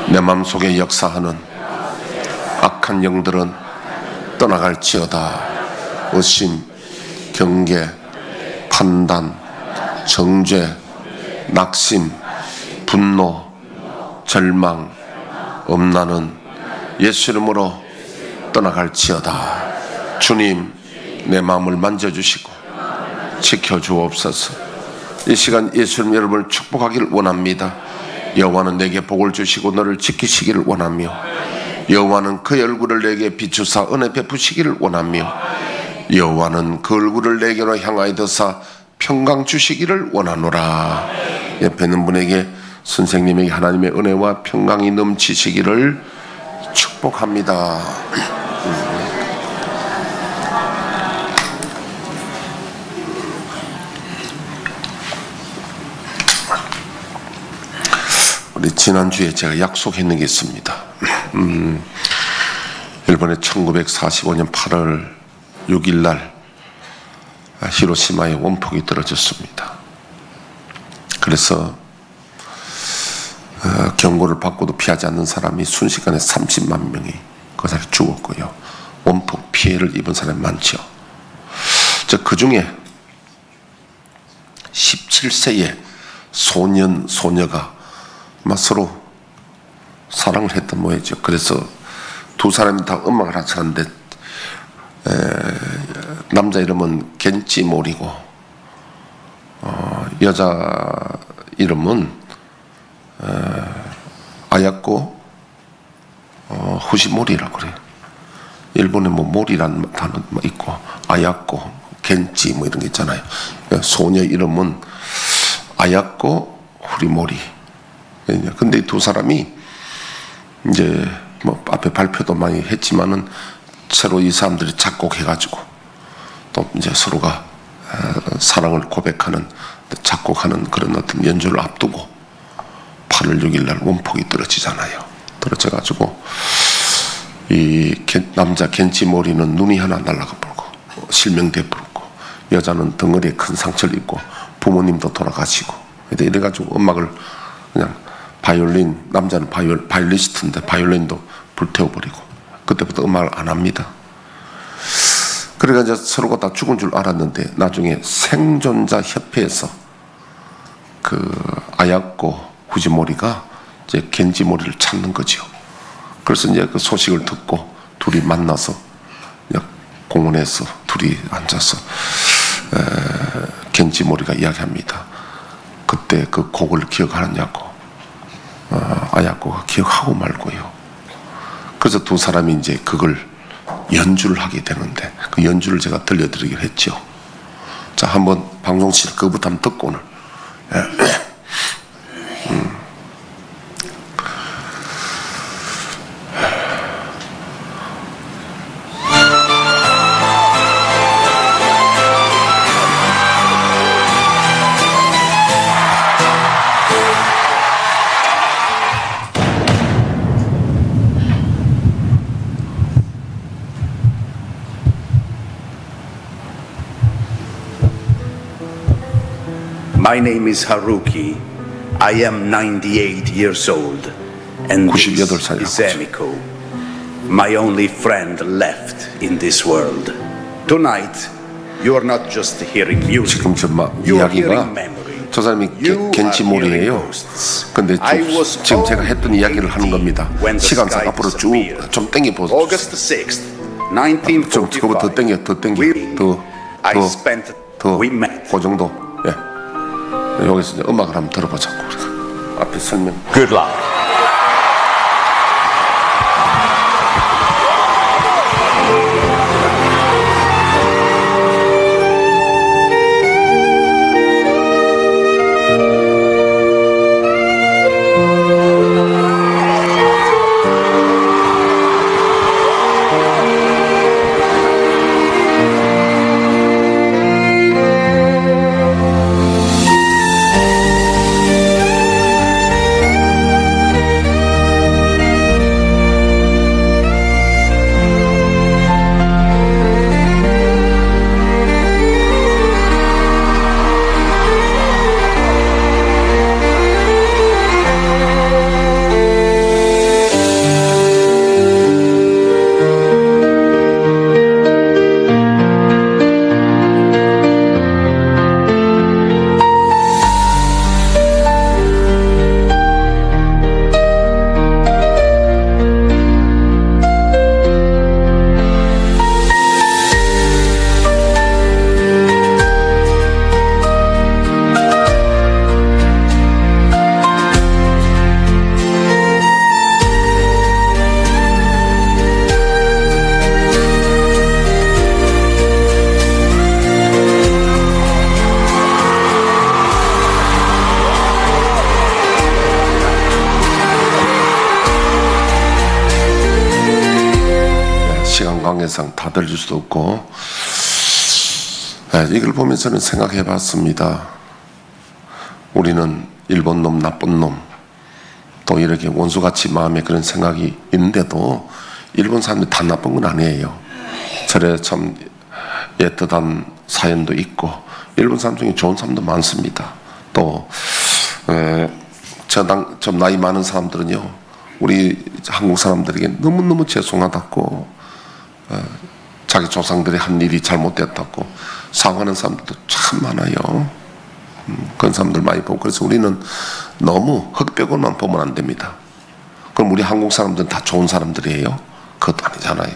내 마음속에 역사하는 악한 영들은 떠나갈지어다. 의심, 경계, 판단, 정죄, 낙심, 분노, 절망, 엄나는 예수 이름으로 떠나갈지어다. 주님, 내 마음을 만져주시고 지켜주옵소서. 이 시간 예수 이름 여러분을 축복하기를 원합니다. 여호와는 내게 복을 주시고 너를 지키시기를 원하며, 여호와는 그의 얼굴을 내게 비추사 은혜 베푸시기를 원하며, 여호와는 그 얼굴을 내게로 향하여 드사 평강 주시기를 원하노라. 옆에 있는 분에게, 선생님에게 하나님의 은혜와 평강이 넘치시기를 축복합니다. 우리 지난주에 제가 약속했는 게 있습니다. 일본의 1945년 8월 6일 날 히로시마에 원폭이 떨어졌습니다. 그래서 경고를 받고도 피하지 않는 사람이 순식간에 30만 명이 그곳에 죽었고요. 원폭 피해를 입은 사람이 많죠. 그 중에 17세의 소년, 소녀가 서로 사랑을 했던 모양이죠. 그래서 두 사람이 다 음악을 하셨는데, 남자 이름은 겐치모리고 여자 이름은 아야코 후시모리라고 그래요. 일본에 뭐 모리라는 단어 있고 아야코, 겐치 뭐 이런 게 있잖아요. 소녀 이름은 아야코 후리모리. 근데 이 두 사람이 이제 뭐 앞에 발표도 많이 했지만은 새로 이 사람들이 작곡해가지고 또 이제 서로가 사랑을 고백하는, 작곡하는 그런 어떤 연주를 앞두고 8월 6일 날 원폭이 떨어지잖아요. 떨어져가지고 이 남자 겐치모리는 눈이 하나 날아가 버리고 실명돼 버리고, 여자는 덩어리에 큰 상처를 입고 부모님도 돌아가시고, 이래가지고 음악을 그냥 바이올린, 남자는 바이올리스트인데 바이올린도 불태워버리고 그때부터 음악을 안 합니다. 그러니까 이제 서로가 다 죽은 줄 알았는데 나중에 생존자 협회에서 그 아야코 후지모리가 이제 겐지모리를 찾는 거죠. 그래서 이제 그 소식을 듣고 둘이 만나서 공원에서 둘이 앉아서 겐지모리가 이야기합니다. 그때 그 곡을 기억하느냐고. 아야코가 기억하고 말고요. 그래서 두 사람이 이제 그걸 연주를 하게 되는데, 그 연주를 제가 들려드리기로 했죠. 자, 한번 방송실 그거부터 한번 듣고 오늘. My name is Haruki. I am 98 years old, and this is Emiko, my only friend left in this world. Tonight, you are not just hearing music. You are hearing memory. 저 사람이 겐치모리예요. 근데 지금 제가 했던 이야기를 하는 겁니다. 시간상 앞으로 쭉 좀 당겨 보세요. August 6th, 1945. 좀 그거부터 더 당겨, 그 정도. 예. 여기서 이제 음악을 한번 들어보자고. 앞에 설명. Good luck. 시간 관계상 다 들을 수도 없고, 이걸 보면서는 생각해 봤습니다. 우리는 일본 놈, 나쁜 놈, 또 이렇게 원수같이 마음에 그런 생각이 있는데도 일본 사람들이 다 나쁜 건 아니에요. 저래 참 애틋한 사연도 있고, 일본 사람 중에 좋은 사람도 많습니다. 또 좀 나이 많은 사람들은요, 우리 한국 사람들에게 너무너무 죄송하다고, 자기 조상들이 한 일이 잘못됐다고 사과하는 사람들도 참 많아요. 그런 사람들 많이 보고, 그래서 우리는 너무 흑백을만 보면 안 됩니다. 그럼 우리 한국 사람들은 다 좋은 사람들이에요? 그것도 아니잖아요.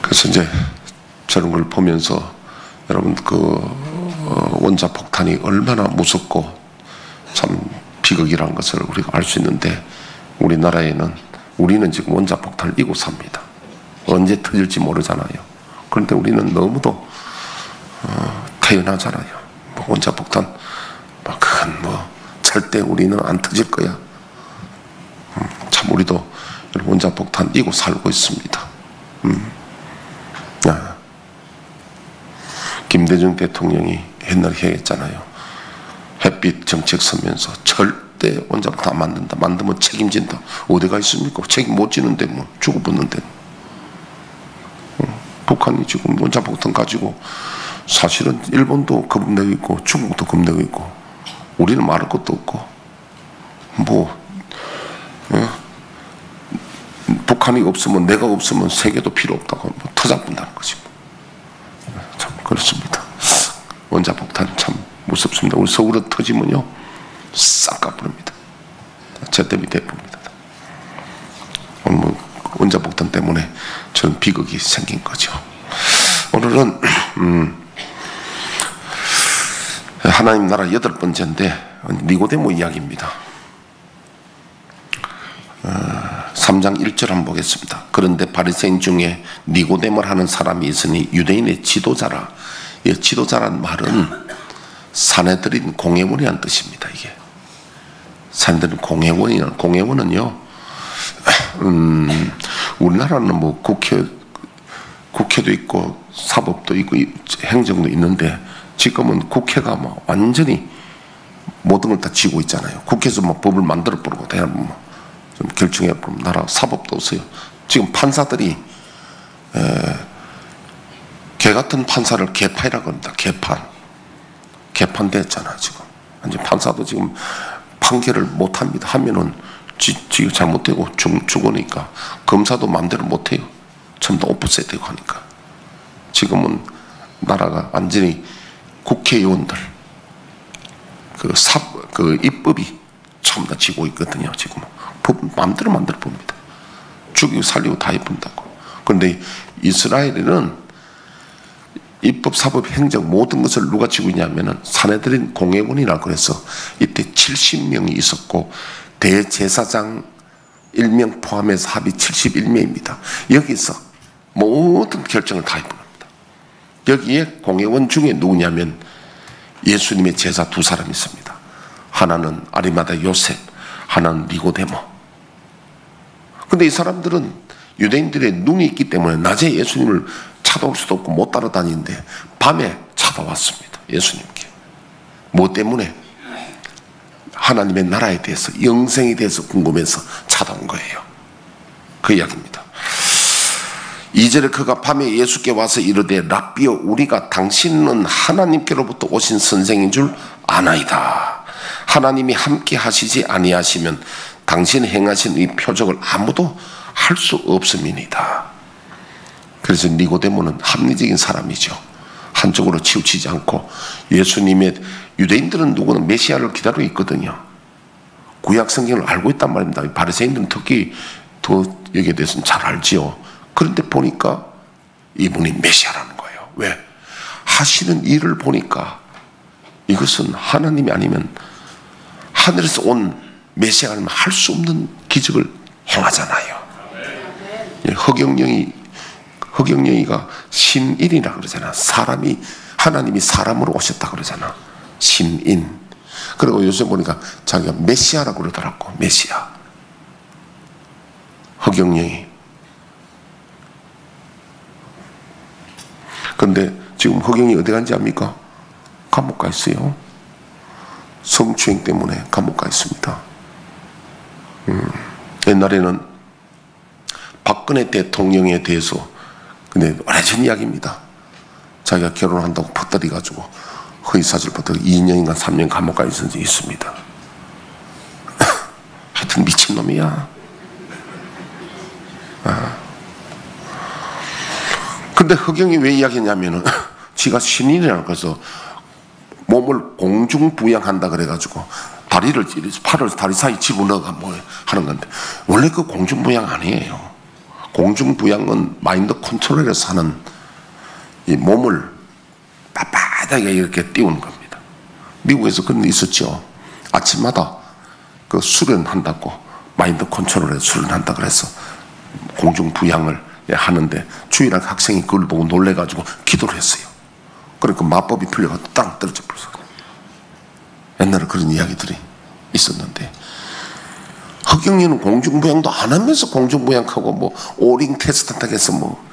그래서 이제 저런 걸 보면서 여러분, 원자 폭탄이 얼마나 무섭고 참 비극이라는 것을 우리가 알 수 있는데, 우리는 지금 원자 폭탄을 이고 삽니다. 언제 터질지 모르잖아요. 그런데 우리는 너무도 태연하잖아요. 원자 폭탄, 그건 절대 우리는 안 터질 거야. 참 우리도 원자 폭탄 이고 살고 있습니다. 김대중 대통령이 옛날에 얘기했잖아요. 햇빛 정책 서면서 절대 원자 폭탄 안 만든다. 만들면 책임진다. 어디가 있습니까? 책임 못 지는데 죽어붙는데. 북한이 지금 원자 폭탄 가지고 사실은 일본도 겁내고 있고 중국도 겁내고 있고, 우리는 말할 것도 없고, 북한이 없으면, 내가 없으면 세계도 필요 없다고 터잡는다는 거지. 참 그렇습니다. 원자 폭탄 참 무섭습니다. 우리 서울에 터지면요 싹 까부릅니다. 제때비 대부입니다. 오늘 원자 폭탄 때문에 저는 비극이 생긴 거죠. 오늘은 하나님 나라 8번째인데 니고데모 이야기입니다. 3장 1절 한번 보겠습니다. 그런데 바리새인 중에 니고데모를 하는 사람이 있으니 유대인의 지도자라. 이 지도자란 말은 사내들인 공회원이라는 뜻입니다. 이게 사내들인 공회원은요, 우리나라는 국회도 있고 사법도 있고 행정도 있는데, 지금은 국회가 완전히 모든 걸 다 쥐고 있잖아요. 국회에서 법을 만들어 버리고 좀 결정해 버리면 나라 사법도 없어요. 지금 판사들이 개 같은 판사를 개파이라고 합니다. 개판됐잖아 지금. 이제 판사도 지금 판결을 못 합니다. 하면은 지가 잘못되고 죽으니까 검사도 마음대로 못 해요. 전부 다 오프셋되고 하니까. 지금은 나라가 완전히 국회의원들 입법이 전부 다 지고 있거든요. 지금 법 마음대로 만들어 봅니다. 죽이고 살리고 다 해본다고. 그런데 이스라엘에는 입법, 사법, 행정 모든 것을 누가 지고 있냐면은 사내들인 공회원이라고 그래서 이때 70명이 있었고, 대제사장 1명 포함해서 합이 71명입니다. 여기서 모든 결정을 다 해봅니다. 여기에 공회원 중에 누구냐면 예수님의 제자 2사람이 있습니다. 하나는 아리마다 요셉, 하나는 니고데모. 근데 이 사람들은 유대인들의 눈이 있기 때문에 낮에 예수님을 찾아올 수도 없고 못 따라다니는데 밤에 찾아왔습니다. 예수님께. 뭐 때문에? 하나님의 나라에 대해서, 영생에 대해서 궁금해서 찾아온 거예요. 그 이야기입니다. 2절에 그가 밤에 예수께 와서 이르되 랍비여, 우리가 당신은 하나님께로부터 오신 선생인 줄 아나이다. 하나님이 함께 하시지 아니하시면 당신 행하신 이 표적을 아무도 할 수 없음이니이다. 그래서 니고데모는 합리적인 사람이죠. 한쪽으로 치우치지 않고, 예수님의, 유대인들은 누구는 메시아를 기다리고 있거든요. 구약 성경을 알고 있단 말입니다. 바리새인들은 특히 더 여기에 대해서는 잘 알지요. 그런데 보니까 이분이 메시아라는 거예요. 왜? 하시는 일을 보니까 이것은 하나님이 아니면, 하늘에서 온 메시아가 아니면 할 수 없는 기적을 행하잖아요. 허경영이가 신인이라 그러잖아. 하나님이 사람으로 오셨다 그러잖아. 신인. 그리고 요새 보니까 자기가 메시아라고 그러더라고. 메시아. 허경영이. 근데 지금 허경영이 어디 간지 압니까? 감옥 가 있어요. 성추행 때문에 감옥 가 있습니다. 옛날에는 박근혜 대통령에 대해서, 근데 오래전 이야기입니다. 자기가 결혼한다고 퍼뜨려가지고 허위사실 퍼뜨려 2년인가 3년 감옥 가 있은 적이 있습니다. 하여튼 미친놈이야. 근데 허경이 왜 이야기했냐면은 지가 신인이라는 거서 몸을 공중부양한다 그래가지고 다리를 팔을 다리 사이 집어넣어가 뭐 하는 건데, 원래 그 공중부양 아니에요. 공중부양은 마인드 컨트롤에서 하는, 이 몸을 빳빳하게 이렇게 띄우는 겁니다. 미국에서 그런 게 있었죠. 아침마다 그 수련한다고, 마인드 컨트롤에 수련한다 그래서 공중부양을 하는데, 주일날 학생이 그걸 보고 놀래가지고 기도를 했어요. 그러니까 마법이 풀려가지고 땅 떨어져 버렸어요. 옛날에 그런 이야기들이 있었는데, 허경영은 공중부양도 안 하면서 공중부양하고 뭐 오링 테스트 한다고 해서 뭐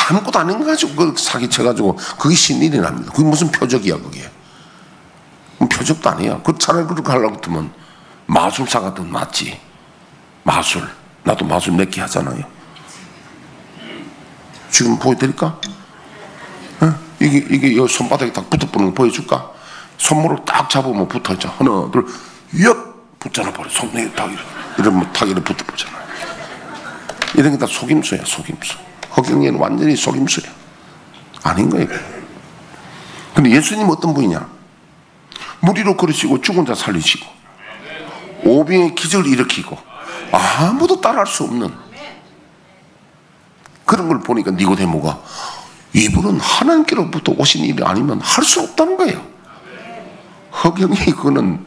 아무것도 안 한 거 가지고 그 사기쳐가지고 그게 신일이랍니다. 그게 무슨 표적이야 그게. 표적도 아니야. 그 차라리 그렇게 하려고 했으면 마술사가 더 낫지. 마술. 나도 마술 몇 개 하잖아요. 지금 보여드릴까? 이게 손바닥에 딱 붙어보는 거 보여줄까? 손목을 딱 잡으면 붙어있죠. 하나, 둘, 옆! 붙잖아, 버려. 손에 딱 이러면 탁 이렇게 붙어보잖아. 이런 게 다 속임수야, 속임수. 허경영은 완전히 속임수야. 아닌 거예요. 근데 예수님 어떤 분이냐? 무리로 걸으시고 죽은 자 살리시고 오병의 기적을 일으키고 아무도 따라할 수 없는 그런 걸 보니까 니고데모가 이분은 하나님께로부터 오신 일이 아니면 할 수 없다는 거예요. 허경영이 그건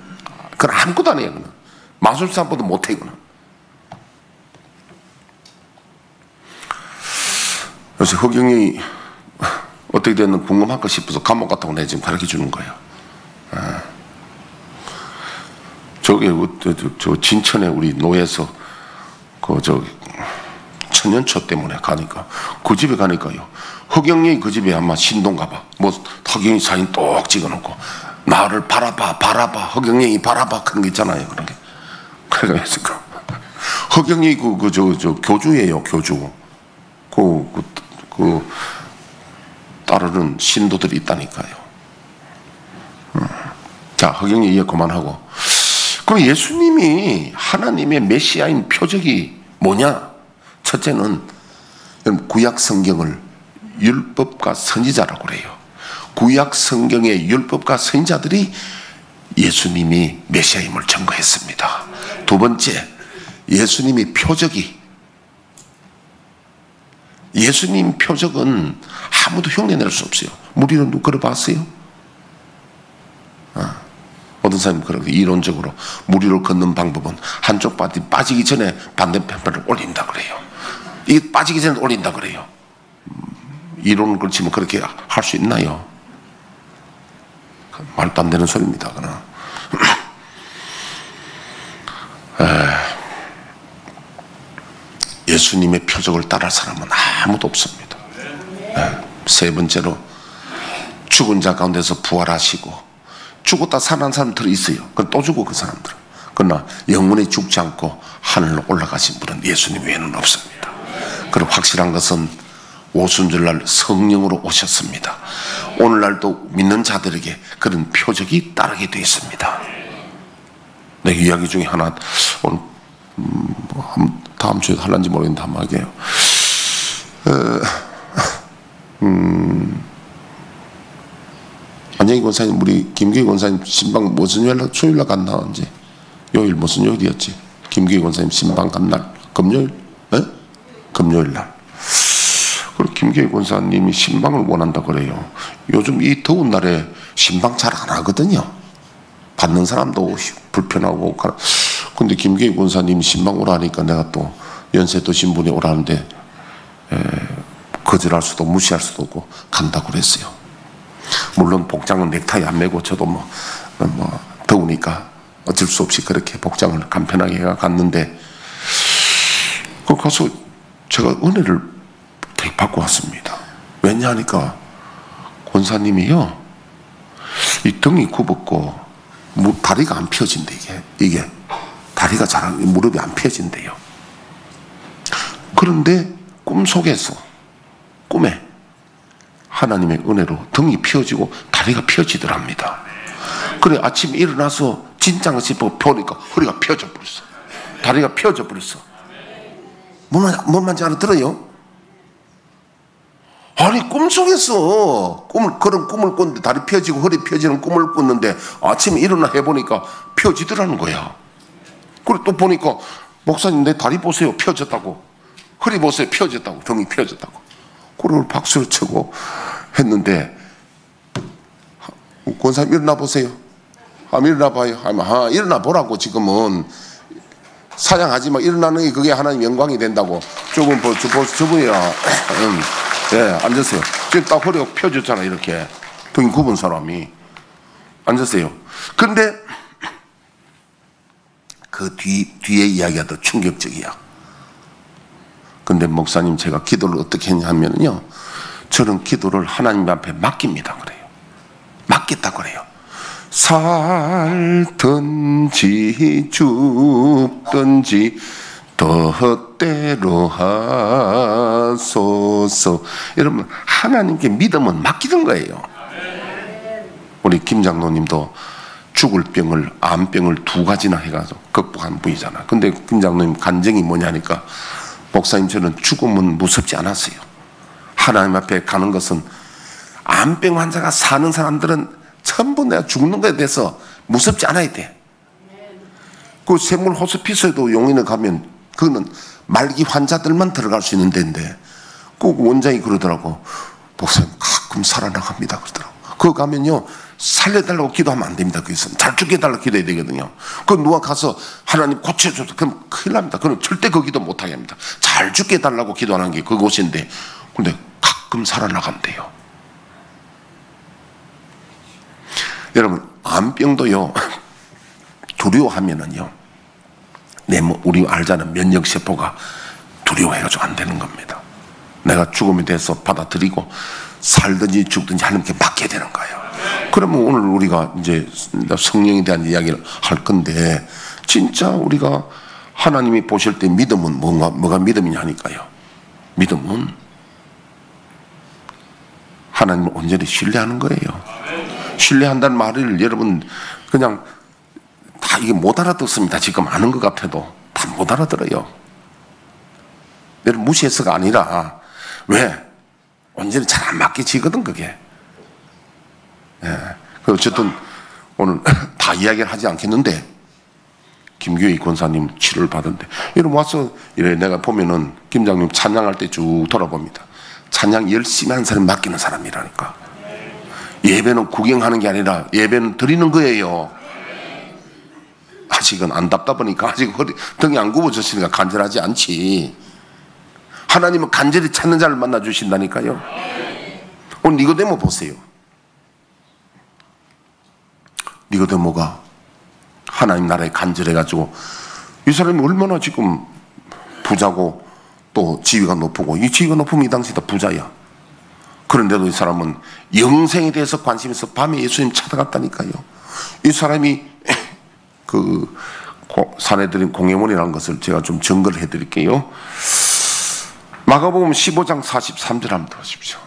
아무것도 아니에요. 그는 마술사보다 못해. 그는. 그래서 허경영이 어떻게 됐는지 궁금할까 싶어서 감옥 갔다고 내가 지금 가르쳐 주는 거예요. 저기 저 진천에 우리 노예에서 천년초 때문에 가니까 그 집에 가니까요. 허경영이 그 집에 아마 신동가 봐. 뭐 허경영이 사진 똑 찍어놓고 나를 바라봐 바라봐 허경영이 바라봐 그런 게 있잖아요. 그런 게. 그래서 허경영이 저 교주예요. 교주. 그 따르는 신도들이 있다니까요. 자, 허경영 이해 그만하고. 그럼 예수님이 하나님의 메시아인 표적이 뭐냐? 첫째는 구약 성경을 율법과 선지자라고 그래요. 구약 성경의 율법과 선지자들이 예수님이 메시아임을 증거했습니다. 두 번째, 예수님의 표적이, 예수님 표적은 아무도 흉내낼 수 없어요. 무리로 누구 걸어봤어요? 어떤 사람이 그렇게 이론적으로 무리로 걷는 방법은 한쪽 바디 빠지기 전에 반대편을 올린다 그래요. 이게 빠지기 전에 올린다 그래요. 이론을 그렇지만 그렇게 할 수 있나요? 말도 안 되는 소리입니다. 그러나 예수님의 표적을 따를 사람은 아무도 없습니다. 세 번째로 죽은 자 가운데서 부활하시고 죽었다 살아난 사람들이 있어요. 또 죽고 그 사람들은. 그러나 영원히 죽지 않고 하늘로 올라가신 분은 예수님 외에는 없습니다. 그리고 확실한 것은 오순절날 성령으로 오셨습니다. 오늘날도 믿는 자들에게 그런 표적이 따르게 되어 있습니다. 내 이야기 중에 하나 오늘 다음 주에 할란지 모르겠는데 한번 할게요. 안정희 권사님, 우리 김규희 권사님 신방 무슨 요일, 수요일날 갔나? 언제? 요일 무슨 요일이었지? 김규희 권사님 신방 간 날? 금요일? 네? 금요일날. 그리고 김규희 권사님이 신방을 원한다 그래요. 요즘 이 더운 날에 신방 잘 안 하거든요. 받는 사람도 불편하고. 근데 김규희 권사님이 신방 오라 하니까 내가 또 연세 드신 분이 오라는데 거절할 수도 무시할 수도 없고 간다고 그랬어요. 물론 복장은 넥타이 안 매고 저도 뭐 더우니까 어쩔 수 없이 그렇게 복장을 간편하게 갔는데 그 가서 제가 은혜를 되게 받고 왔습니다. 왜냐하니까 권사님이요, 이 등이 굽었고 다리가 안 펴진대. 이게 다리가 잘 무릎이 안 펴진대요. 그런데 꿈에 하나님의 은혜로 등이 펴지고 다리가 펴지더랍니다. 그래 아침에 일어나서 진짠가 싶어 보니까 허리가 펴져 버렸어. 다리가 펴져 버렸어. 뭔 말인지 알아들어요? 아니 꿈속에서 그런 꿈을 꿨는데 다리 펴지고 허리 펴지는 꿈을 꿨는데 아침에 일어나 해보니까 펴지더라는 거야. 그리고 또 보니까 목사님 내 다리 보세요 펴졌다고, 허리 보세요 펴졌다고, 등이 펴졌다고. 그걸 박수를 치고 했는데 권사님 일어나 보세요. 일어나 봐요. 일어나 보라고. 지금은 사양하지 마. 일어나는 게 그게 하나님 영광이 된다고. 저분이야. 네, 앉으세요. 지금 딱 허리가 펴졌잖아. 이렇게 등이 굽은 사람이. 앉으세요. 근데 그 뒤에 이야기가 더 충격적이야. 근데 목사님 제가 기도를 어떻게 했냐면요, 저는 기도를 하나님 앞에 맡깁니다 그래요. 맡겠다 그래요. 살든지 죽든지 뜻대로 하소서. 여러분 하나님께 믿음은 맡기는 거예요. 우리 김 장로님도 죽을 병을, 암병을 2가지나 해가지고 극복한 분이잖아. 근데 김 장로님 간증이 뭐냐니까, 목사님 저는 죽음은 무섭지 않았어요. 하나님 앞에 가는 것은, 암병 환자가 사는 사람들은 전부 내가 죽는 것에 대해서 무섭지 않아야 돼. 그 세물 호스피스에도 용인에 가면 그거는 말기 환자들만 들어갈 수 있는 데인데, 그 원장이 그러더라고. 목사님 가끔 살아나갑니다 그러더라고. 그거 가면요 살려달라고 기도하면 안 됩니다. 거기서는 잘 죽게 해달라고 기도해야 되거든요. 그 누가 가서 하나님 고쳐줘서 그럼 큰일 납니다. 그럼 절대 그 기도 못하게 합니다. 잘 죽게 해달라고 기도하는 게 그곳인데, 근데 가끔 살아나간대요. 여러분 암병도요 두려워하면은요, 우리 알잖아요. 면역세포가 두려워해가지고 안 되는 겁니다. 내가 죽음에 대해서 받아들이고 살든지 죽든지 하나님께 맡겨야 되는 거예요. 그러면 오늘 우리가 이제 성령에 대한 이야기를 할 건데, 진짜 우리가 하나님이 보실 때 믿음은 뭐가 믿음이냐니까요. 믿음은 하나님을 온전히 신뢰하는 거예요. 신뢰한다는 말을 여러분 그냥 다 이게 못 알아듣습니다. 지금 아는 것 같아도 다 못 알아들어요. 여러분 무시해서가 아니라, 왜? 온전히 잘 안 맡겨지거든 그게. 예. 어쨌든 오늘 다 이야기를 하지 않겠는데, 김규희 권사님 치료를 받은데, 여러분 와서 이래 내가 보면은 김장님 찬양할 때 쭉 돌아봅니다. 찬양 열심히 하는 사람이 맡기는 사람이라니까. 예배는 구경하는 게 아니라 예배는 드리는 거예요. 아직은 안 답답하니까, 아직 등이 안 굽어졌으니까 간절하지 않지. 하나님은 간절히 찾는 자를 만나 주신다니까요. 오늘 니고데모 보세요. 니고데모가 하나님 나라에 간절해가지고, 이 사람이 얼마나 지금 부자고 또 지위가 높고, 이 지위가 높으면 이 당시 다 부자야. 그런데도 이 사람은 영생에 대해서 관심이 있어 밤에 예수님 찾아갔다니까요. 이 사람이 그 사내들인 공회원이라는 것을 제가 좀 증거를 해드릴게요. 마가복음 15장 43절 한번 보십시오.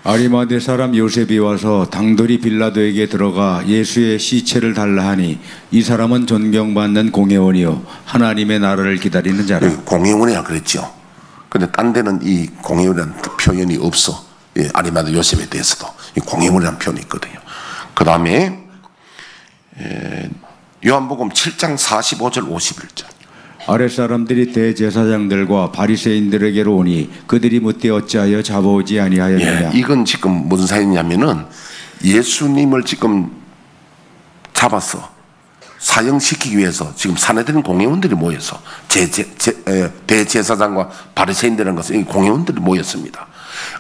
아리마대 사람 요셉이 와서 당돌이 빌라도에게 들어가 예수의 시체를 달라 하니, 이 사람은 존경받는 공회원이요 하나님의 나라를 기다리는 자라. 공회원이라 그랬죠. 근데 딴 데는 이 공회원이라는 표현이 없어. 예, 아리마대 요셉에 대해서도 이 공회원이라는 표현이 있거든요. 그 다음에 요한복음 7장 45절 51절. 아랫사람들이 대제사장들과 바리새인들에게로 오니 그들이 묻되 어찌하여 잡아오지 아니하였느냐. 예, 이건 지금 무슨 사연이냐면은 예수님을 지금 잡아서 사형시키기 위해서 지금 사내들인 공회원들이 모여서 대제사장과 바리새인들이라는 것은 공회원들이 모였습니다.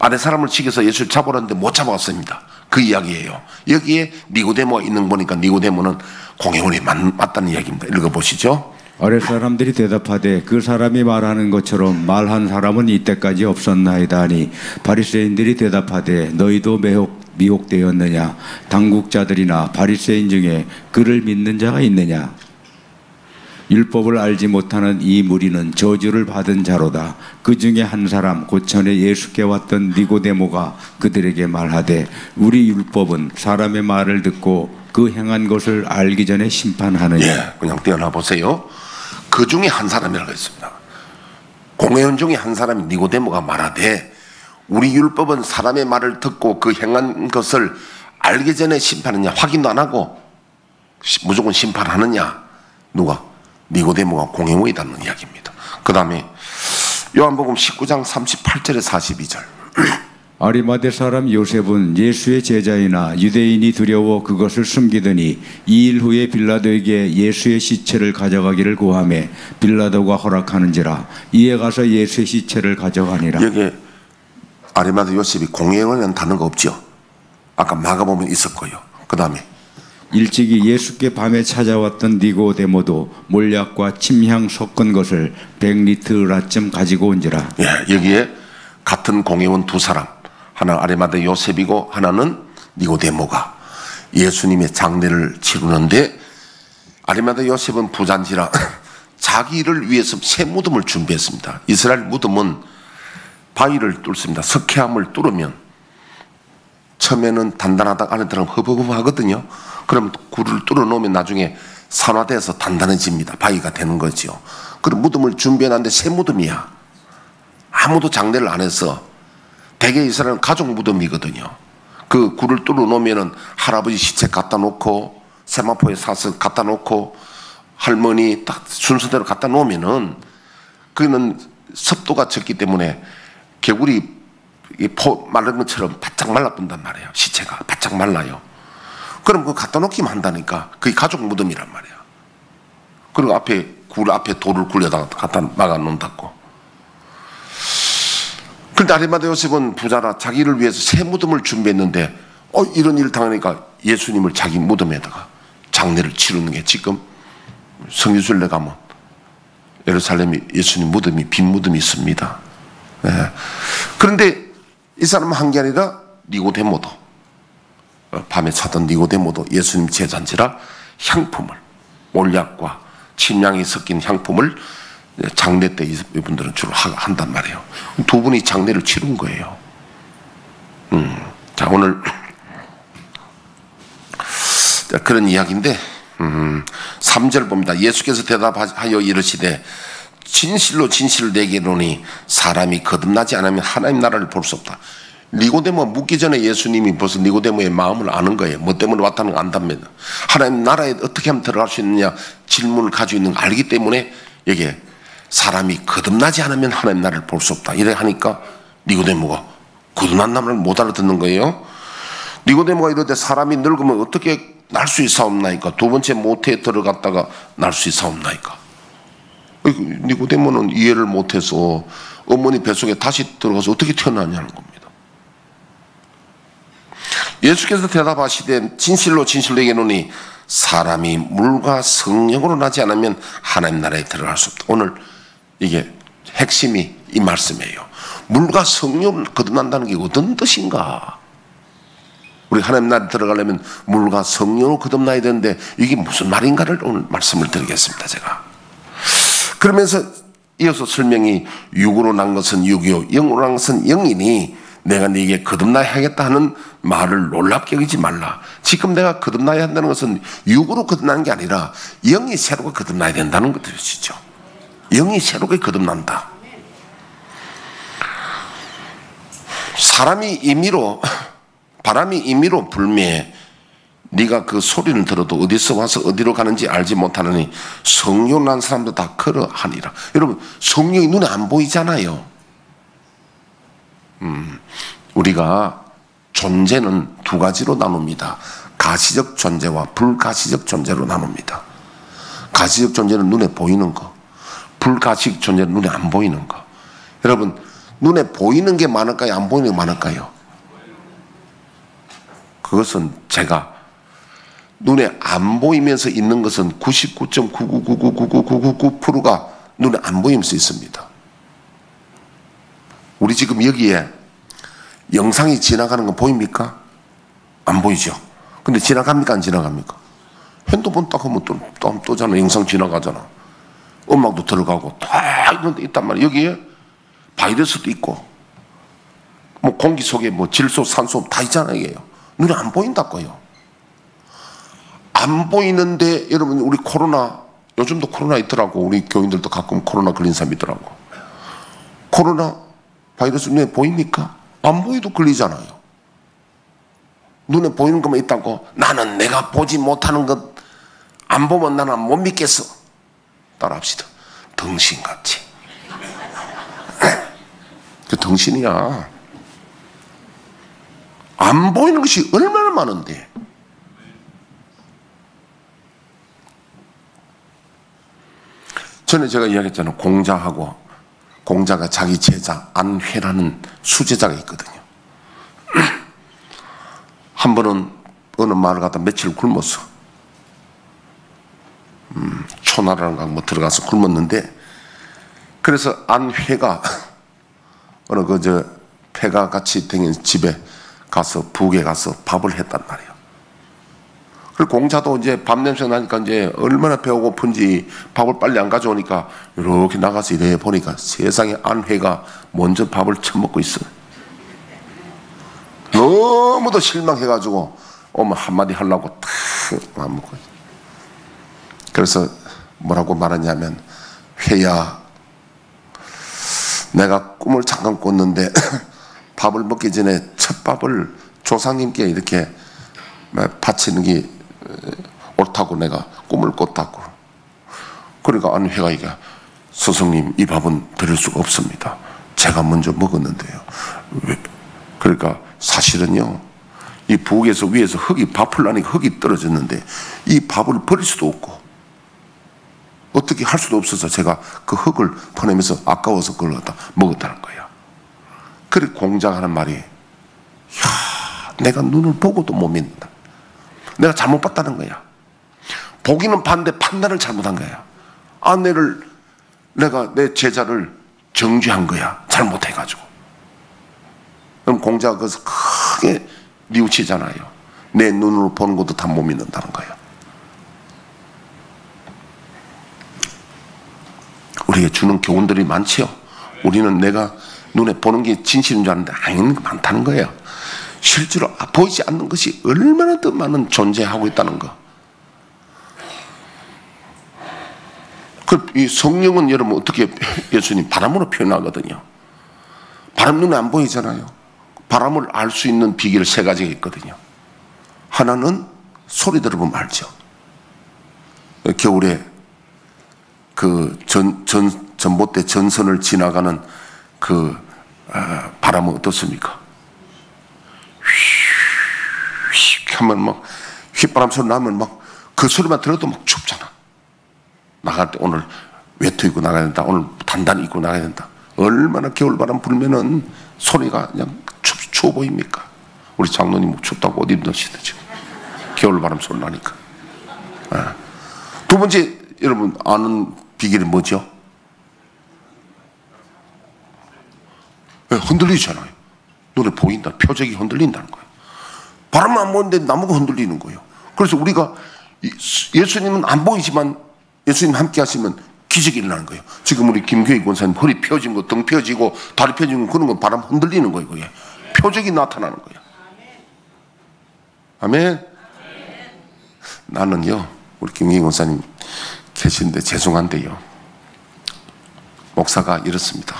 아랫사람을 시켜서 예수를 잡으라는데 못 잡아왔습니다. 그 이야기예요. 여기에 니고데모가 있는 거 보니까 니고데모는 공회원이 맞다는 이야기입니다. 읽어보시죠. 아랫사람들이 대답하되 그 사람이 말하는 것처럼 말한 사람은 이때까지 없었나이다 하니 바리새인들이 대답하되 너희도 미혹되었느냐 당국자들이나 바리새인 중에 그를 믿는 자가 있느냐 율법을 알지 못하는 이 무리는 저주를 받은 자로다. 그 중에 한 사람 곧 전에 예수께 왔던 니고데모가 그들에게 말하되 우리 율법은 사람의 말을 듣고 그 행한 것을 알기 전에 심판하느냐. 예, 그냥 떼어놔 보세요. 그 중에 한 사람이라고 했습니다. 공회원 중에 한 사람이 니고데모가 말하되 우리 율법은 사람의 말을 듣고 그 행한 것을 알기 전에 심판하느냐. 확인도 안 하고 무조건 심판하느냐. 누가? 니고데모가 공회원이라는 이야기입니다. 그 다음에 요한복음 19장 38절에 42절. 아리마대 사람 요셉은 예수의 제자이나 유대인이 두려워 그것을 숨기더니 2일 후에 빌라도에게 예수의 시체를 가져가기를 구하매 빌라도가 허락하는지라 이에 가서 예수의 시체를 가져가니라. 여기에 아리마대 요셉이 공회원이라는 단어가 없죠. 아까 마가복음에 있었고요. 그 다음에 일찍이 예수께 밤에 찾아왔던 니고데모도 몰약과 침향 섞은 것을 100리트라쯤 가지고 온지라. 예, 여기에 같은 공회원 두 사람, 하나 아리마대 요셉이고 하나는 니고데모가 예수님의 장례를 치르는데 아리마대 요셉은 부잔지라 자기를 위해서 새 무덤을 준비했습니다. 이스라엘 무덤은 바위를 뚫습니다. 석회암을 뚫으면 처음에는 단단하다가 안에 들어가면 허벅허벅하거든요. 그럼 굴을 뚫어 놓으면 나중에 산화돼서 단단해집니다. 바위가 되는 거죠. 그럼 무덤을 준비해놨는데 새 무덤이야. 아무도 장례를 안 해서 대개 이스라엘은 가족 무덤이거든요. 그 굴을 뚫어 놓으면은 할아버지 시체 갖다 놓고 세마포에 사서 갖다 놓고 할머니 딱 순서대로 갖다 놓으면은 그는 습도가 적기 때문에 개구리 마른 것처럼 바짝 말라붙단 말이에요. 시체가 바짝 말라요. 그럼 그거 갖다 놓기만 한다니까. 그게 가족 무덤이란 말이야. 그리고 앞에 굴 앞에 돌을 굴려다가 갖다 막아 놓는다고. 그런데 아리마대 요셉은 부자라 자기를 위해서 새 무덤을 준비했는데 이런 일을 당하니까 예수님을 자기 무덤에다가 장례를 치르는 게 지금 성지순례 가면 예루살렘에 예수님 무덤이 빈 무덤이 있습니다. 네. 그런데 이 사람은 한 게 아니라 니고데모도 밤에 찾던 니고데모도 예수님 제자인지라 향품을 몰약과 침향이 섞인 향품을 장례 때 이분들은 주로 한단 말이에요. 두 분이 장례를 치른 거예요. 자 오늘 그런 이야기인데 3절 봅니다. 예수께서 대답하여 이르시되 진실로 진실로 내게 이르노니 사람이 거듭나지 않으면 하나님 나라를 볼 수 없다. 니고데모 묻기 전에 예수님이 벌써 니고데모의 마음을 아는 거예요. 뭐 때문에 왔다는 거 안답니다. 하나님 나라에 어떻게 하면 들어갈 수 있느냐 질문을 가지고 있는 거 알기 때문에 여기에 사람이 거듭나지 않으면 하나님 나라를 볼 수 없다. 이래 하니까 니고데모가 거듭난 나라를 못 알아듣는 거예요. 니고데모가 이럴 때 사람이 늙으면 어떻게 날 수 있사옵나이까? 두 번째 모태에 들어갔다가 날 수 있사옵나이까? 니고데모는 이해를 못해서 어머니 뱃속에 다시 들어가서 어떻게 태어나냐는 겁니다. 예수께서 대답하시되 진실로 진실로 얘기하노니 사람이 물과 성령으로 나지 않으면 하나님 나라에 들어갈 수 없다. 오늘 이게 핵심이 이 말씀이에요. 물과 성령을 거듭난다는 게 어떤 뜻인가? 우리 하나님 나라에 들어가려면 물과 성령으로 거듭나야 되는데 이게 무슨 말인가를 오늘 말씀을 드리겠습니다. 제가 그러면서 이어서 설명이 육으로 난 것은 육이요 영으로 난 것은 영이니 내가 네게 거듭나야 하겠다 하는 말을 놀랍게 여기지 말라. 지금 내가 거듭나야 한다는 것은 육으로 거듭나는 게 아니라 영이 새롭게 거듭나야 된다는 것이죠. 영이 새롭게 거듭난다. 바람이 임의로 불매 네가 그 소리는 들어도 어디서 와서 어디로 가는지 알지 못하느니 성령 난 사람도 다 그러하니라. 여러분 성령이 눈에 안 보이잖아요. 우리가 존재는 두 가지로 나눕니다. 가시적 존재와 불가시적 존재로 나눕니다. 가시적 존재는 눈에 보이는 거, 불가시적 존재는 눈에 안 보이는 거. 여러분 눈에 보이는 게 많을까요? 안 보이는 게 많을까요? 그것은 제가 눈에 안 보이면서 있는 것은 99.999999999%가 눈에 안 보이면서 있습니다. 우리 지금 여기에 영상이 지나가는 거 보입니까? 안 보이죠? 근데 지나갑니까? 안 지나갑니까? 핸드폰 딱 하면 또 뜨잖아. 영상 지나가잖아. 음악도 들어가고 다 이런 데 있단 말이에요. 여기에 바이러스도 있고 뭐 공기 속에 뭐 질소, 산소 다 있잖아요. 이게요. 눈에 안 보인다고요. 안 보이는데 여러분 우리 코로나 요즘도 코로나 있더라고. 우리 교인들도 가끔 코로나 걸린 사람 있더라고. 코로나 바이러스 눈에 보입니까? 안 보이도 걸리잖아요. 눈에 보이는 것만 있다고 나는 내가 보지 못하는 것 안 보면 나는 못 믿겠어. 따라합시다. 덩신같이. 그 덩신이야. 안 보이는 것이 얼마나 많은데. 전에 제가 이야기했잖아요. 공자가 자기 제자 안회라는 수제자가 있거든요. 한 번은 어느 마을 갔다 며칠 굶었어. 초나라는가 뭐 들어가서 굶었는데, 그래서 안회가 어느 폐가 같이 댕긴 집에 가서 부엌에 가서 밥을 했단 말이에요. 그리고 공자도 이제 밥 냄새 나니까 이제 얼마나 배고픈지 밥을 빨리 안 가져오니까 이렇게 나가서 이래 보니까 세상에 안회가 먼저 밥을 처먹고 있어. 너무도 실망해가지고 오면 한마디 하려고 탁 안 먹고. 그래서 뭐라고 말하냐면, 회야, 내가 꿈을 잠깐 꿨는데 밥을 먹기 전에 첫 밥을 조상님께 이렇게 바치는 게 옳다고 내가 꿈을 꿨다고. 그러니까 안회가 이게, 스승님 이 밥은 드릴 수가 없습니다. 제가 먼저 먹었는데요. 그러니까 사실은요, 이 부엌에서 위에서 밥을 하니까 흙이 떨어졌는데 이 밥을 버릴 수도 없고 어떻게 할 수도 없어서 제가 그 흙을 퍼내면서 아까워서 그걸 갖다 먹었다는 거야. 그래 공자가 하는 말이, 야, 내가 눈을 보고도 못 믿는다. 내가 잘못 봤다는 거야. 보기는 봤는데 판단을 잘못한 거야. 내가 내 제자를 정죄한 거야. 잘못해가지고. 그럼 공자가 그래서 크게 뉘우치잖아요. 내 눈으로 보는 것도 다 못 믿는다는 거야. 우리에게 주는 교훈들이 많지요. 우리는 내가 눈에 보는 게 진실인 줄 아는데 아닌 게 많다는 거예요. 실제로 보이지 않는 것이 얼마나 더 많은 존재하고 있다는 거. 이 성령은 여러분 어떻게 예수님 바람으로 표현하거든요. 바람 눈에 안 보이잖아요. 바람을 알 수 있는 비결 세 가지가 있거든요. 하나는 소리 들어보면 알죠. 겨울에 그 전봇대 전선을 지나가는 그 바람은 어떻습니까? 휘 하면 막 휘바람 소리 나면 막 그 소리만 들어도 막 춥잖아. 나갈 때 오늘 외투 입고 나가야 된다. 오늘 단단히 입고 나가야 된다. 얼마나 겨울바람 불면은 소리가 그냥 추워 보입니까? 우리 장로님 춥다고 옷 입으시대 지금. 겨울바람 소리 나니까. 두 번째 여러분 아는 비결이 뭐죠? 흔들리잖아요. 눈에 보인다. 표적이 흔들린다는 거예요. 바람은 안 보이는데 나무가 흔들리는 거예요. 그래서 우리가 예수님은 안 보이지만 예수님 함께 하시면 기적이 일어나는 거예요. 지금 우리 김교희 권사님 허리 펴진 거, 등 펴지고 다리 펴진 거, 그런 거 바람 흔들리는 거예요. 그게 표적이 나타나는 거예요. 아멘. 나는요, 우리 김교희 권사님 계신데 죄송한데요, 목사가 이렇습니다.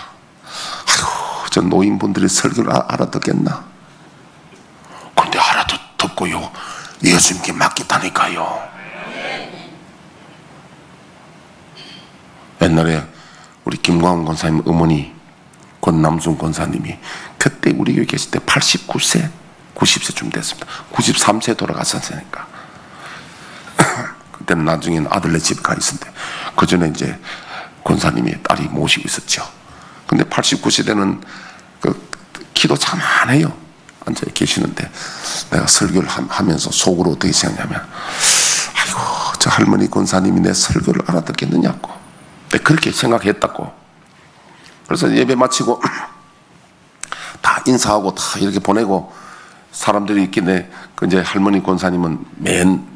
아이고, 저 노인분들이 설교를 알아듣겠나? 그런데 알아듣고요, 예수님께 맡겼다니까요. 옛날에 우리 김광훈 권사님 어머니 권남순 권사님이 그때 우리 교회 계실 때 89세, 90세쯤 됐습니다. 93세 돌아가셨으니까. 그때는 나중에는 아들네 집에 가 있었는데 그 전에 이제 권사님이 딸이 모시고 있었죠. 근데 89세 되는 그 키도 참 안 해요. 앉아 계시는데 내가 설교를 하면서 속으로 어떻게 생각하냐면 아이고 저 할머니 권사님이 내 설교를 알아듣겠느냐고 그렇게 생각했다고. 그래서 예배 마치고 다 인사하고 다 이렇게 보내고 사람들이 있길래 그 이제 할머니 권사님은 맨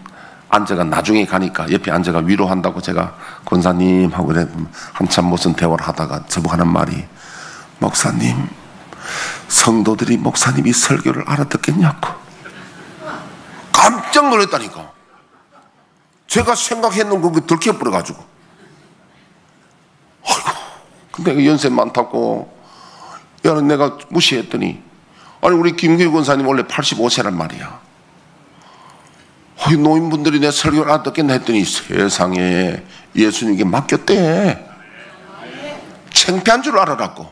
앉아가 나중에 가니까 옆에 앉아가 위로한다고 제가 권사님 하고 그래 한참 무슨 대화를 하다가 저보고 하는 말이 목사님 성도들이 목사님이 설교를 알아듣겠냐고. 깜짝 놀랐다니까. 제가 생각했는 거 들켜버려가지고 아이고 근데 연세 많다고 야 내가 무시했더니 아니 우리 김규일 권사님 원래 85세란 말이야. 노인분들이 내 설교를 알아듣겠나 했더니 세상에 예수님께 맡겼대. 창피한 줄 알아라고.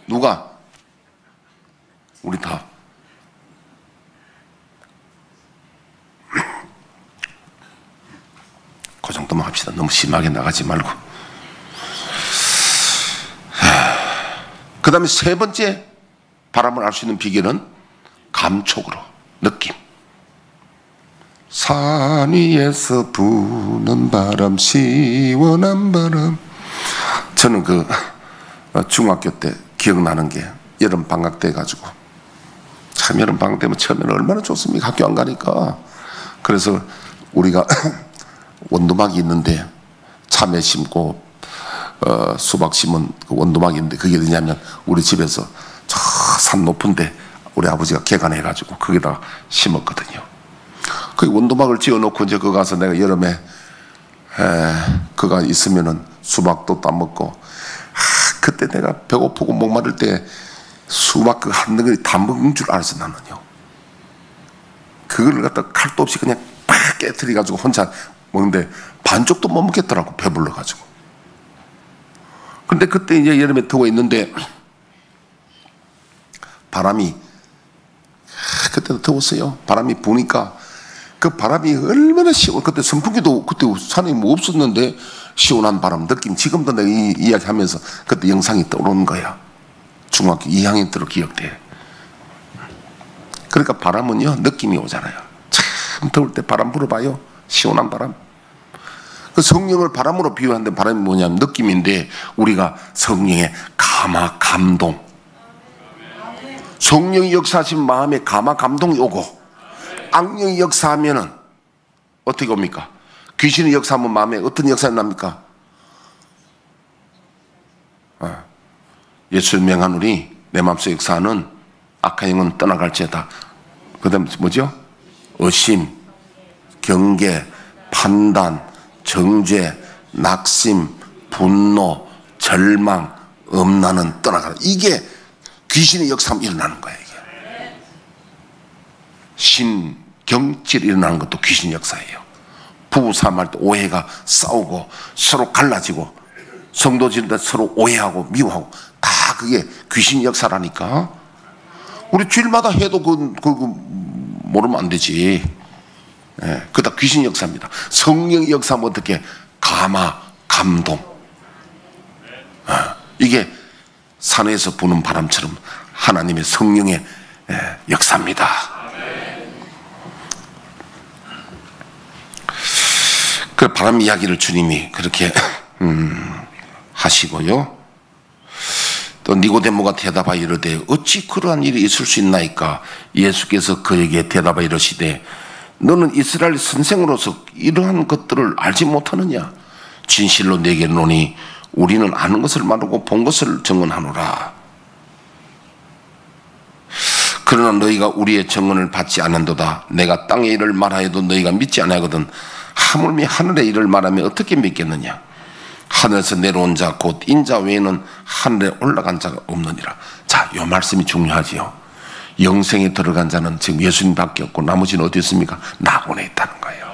누가? 우리 다. 그 정도만 합시다. 너무 심하게 나가지 말고. 그 다음에 세 번째 바람을 알 수 있는 비결은 감촉으로, 느낌. 산 위에서 부는 바람, 시원한 바람. 저는 그 중학교 때 기억나는 게 여름 방학 때 가지고 참 여름 방학 때면 처음에는 얼마나 좋습니까? 학교 안 가니까. 그래서 우리가 원두막이 있는데 참외 심고 수박 심은 그 원두막이 있는데 그게 어디냐면 우리 집에서 저 산 높은데 우리 아버지가 개간해가지고 거기다 심었거든요. 그 원두막을 지어놓고 이제 거기 가서 내가 여름에 그가 있으면은 수박도 따먹고 그때 내가 배고프고 목마를 때 수박 그 한 덩어리 다 먹은 줄 알았어 나는요. 그걸 갖다 칼도 없이 그냥 팍 깨트려가지고 혼자 먹는데 반쪽도 못 먹겠더라고 배불러가지고. 근데 그때 이제 여름에 더워 있는데 바람이 그때도 더웠어요. 바람이 부니까 그 바람이 얼마나 시원. 그때 선풍기도 그때 산에 뭐 없었는데 시원한 바람 느낌. 지금도 내가 이 이야기하면서 그때 영상이 떠오르는 거야. 중학교 2학년 때로 기억돼. 그러니까 바람은요 느낌이 오잖아요. 참 더울 때 바람 불어봐요. 시원한 바람. 그 성령을 바람으로 비유하는데 바람이 뭐냐면 느낌인데 우리가 성령의 감화 감동. 성령이 역사하신 마음에 감화 감동이 오고 악령이 역사하면은 어떻게 옵니까? 귀신이 역사하면 마음에 어떤 역사가 납니까? 예수를 명하노니 내 마음속 역사하는 악한 영은 떠나갈지어다. 그 다음 뭐죠? 의심, 경계, 판단, 정죄, 낙심, 분노, 절망, 엄란은 떠나가라. 이게 귀신의 역사하면 일어나는 거예요. 이게. 신경질이 일어나는 것도 귀신 역사예요. 부부싸움할 때 오해가 싸우고 서로 갈라지고 성도 지는데 서로 오해하고 미워하고 다 그게 귀신 역사라니까. 우리 주일마다 해도 그거 모르면 안 되지. 예, 그거 다 귀신 역사입니다. 성령의 역사하면 어떻게 감화, 감동. 이게 산에서 부는 바람처럼 하나님의 성령의 역사입니다. 그 바람 이야기를 주님이 그렇게 하시고요. 또 니고데모가 대답하여 이르되 어찌 그러한 일이 있을 수 있나이까. 예수께서 그에게 대답하여 이르시되 너는 이스라엘 선생으로서 이러한 것들을 알지 못하느냐. 진실로 내게 이르노니 우리는 아는 것을 말하고 본 것을 증언하노라. 그러나 너희가 우리의 증언을 받지 않은도다. 내가 땅의 일을 말하여도 너희가 믿지 아니하거든. 하물며 하늘의 일을 말하면 어떻게 믿겠느냐. 하늘에서 내려온 자 곧 인자 외에는 하늘에 올라간 자가 없느니라. 자, 이 말씀이 중요하지요. 영생에 들어간 자는 지금 예수님밖에 없고 나머지는 어디 있습니까? 낙원에 있다는 거예요.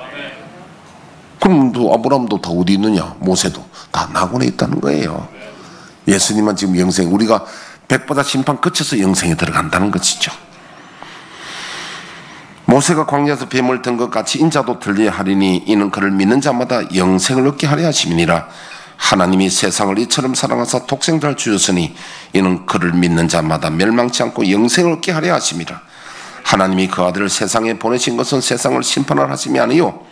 그럼 또 아브라함도 다 어디 있느냐? 모세도 다 낙원에 있다는 거예요. 예수님만 지금 영생, 우리가 백보다 심판 끝에서 영생에 들어간다는 것이죠. 모세가 광야에서 뱀을 든 것 같이 인자도 들려야 하리니 이는 그를 믿는 자마다 영생을 얻게 하려 하심이니라. 하나님이 세상을 이처럼 사랑하사 독생자를 주셨으니 이는 그를 믿는 자마다 멸망치 않고 영생을 얻게 하려 하심이라. 하나님이 그 아들을 세상에 보내신 것은 세상을 심판을 하심이 아니요